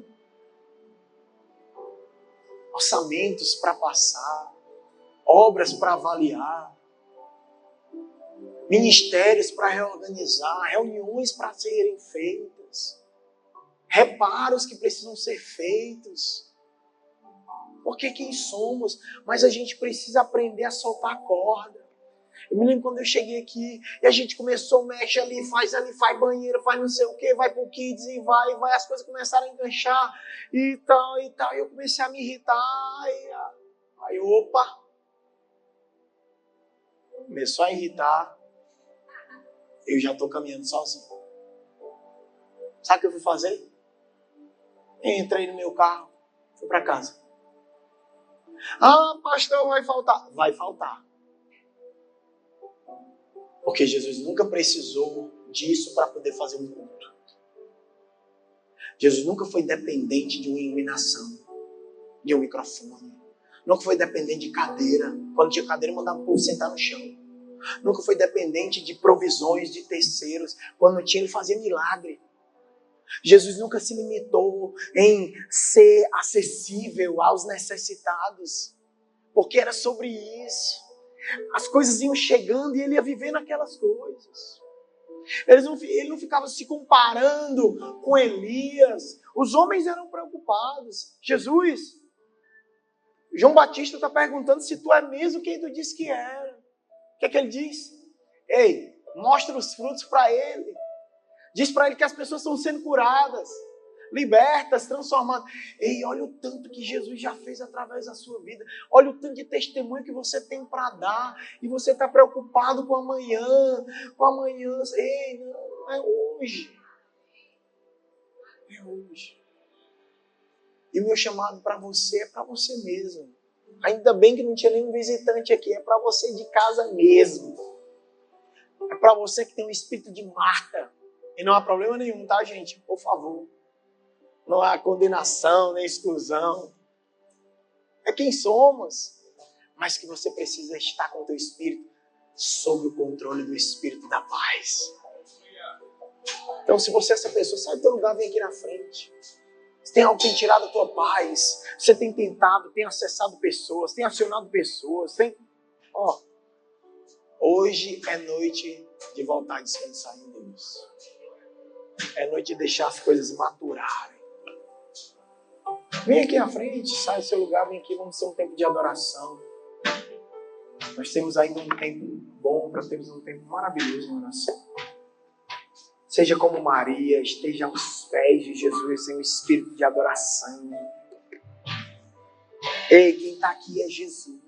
Orçamentos para passar, obras para avaliar, ministérios para reorganizar, reuniões para serem feitas, reparos que precisam ser feitos. Porque quem somos? Mas a gente precisa aprender a soltar a corda. Eu me lembro quando eu cheguei aqui e a gente começou, mexe ali, faz banheiro, faz não sei o que, vai pro kids e vai, as coisas começaram a enganchar e tal. E eu comecei a me irritar. Aí opa! Começou a irritar. Eu já estou caminhando sozinho. Sabe o que eu fui fazer? Entrei no meu carro, fui para casa. Ah, pastor, vai faltar. Vai faltar. Porque Jesus nunca precisou disso para poder fazer um culto. Jesus nunca foi dependente de uma iluminação, de um microfone. Nunca foi dependente de cadeira. Quando tinha cadeira, mandava o povo sentar no chão. Nunca foi dependente de provisões de terceiros. Quando não tinha, ele fazia milagre. Jesus nunca se limitou em ser acessível aos necessitados. Porque era sobre isso. As coisas iam chegando e ele ia vivendo aquelas coisas. Ele não ficava se comparando com Elias. Os homens eram preocupados. Jesus, João Batista está perguntando se tu é mesmo quem tu disse que era. O que é que ele diz? Ei, mostra os frutos para ele. Diz para ele que as pessoas estão sendo curadas, libertas, transformadas. Ei, olha o tanto que Jesus já fez através da sua vida. Olha o tanto de testemunho que você tem para dar. E você está preocupado com amanhã. Com amanhã. Ei, não, é hoje. É hoje. E o meu chamado para você é para você mesmo. Ainda bem que não tinha nenhum visitante aqui. É para você de casa mesmo. É para você que tem um espírito de Marta. E não há problema nenhum, tá, gente? Por favor. Não há condenação, nem exclusão. É quem somos. Mas que você precisa estar com o teu espírito sob o controle do Espírito da paz. Então, se você é essa pessoa, sai do teu lugar, vem aqui na frente. Se tem algo que tem tirado a tua paz, você tem tentado, tem acessado pessoas, tem acionado pessoas, hoje é noite de voltar a descansar em Deus. É noite de deixar as coisas maturarem. Vem aqui à frente, sai do seu lugar, vem aqui, vamos ter um tempo de adoração. Nós temos ainda um tempo bom, para termos um tempo maravilhoso em oração. Seja como Maria, esteja aos pés de Jesus em um espírito de adoração. Ei, quem está aqui é Jesus.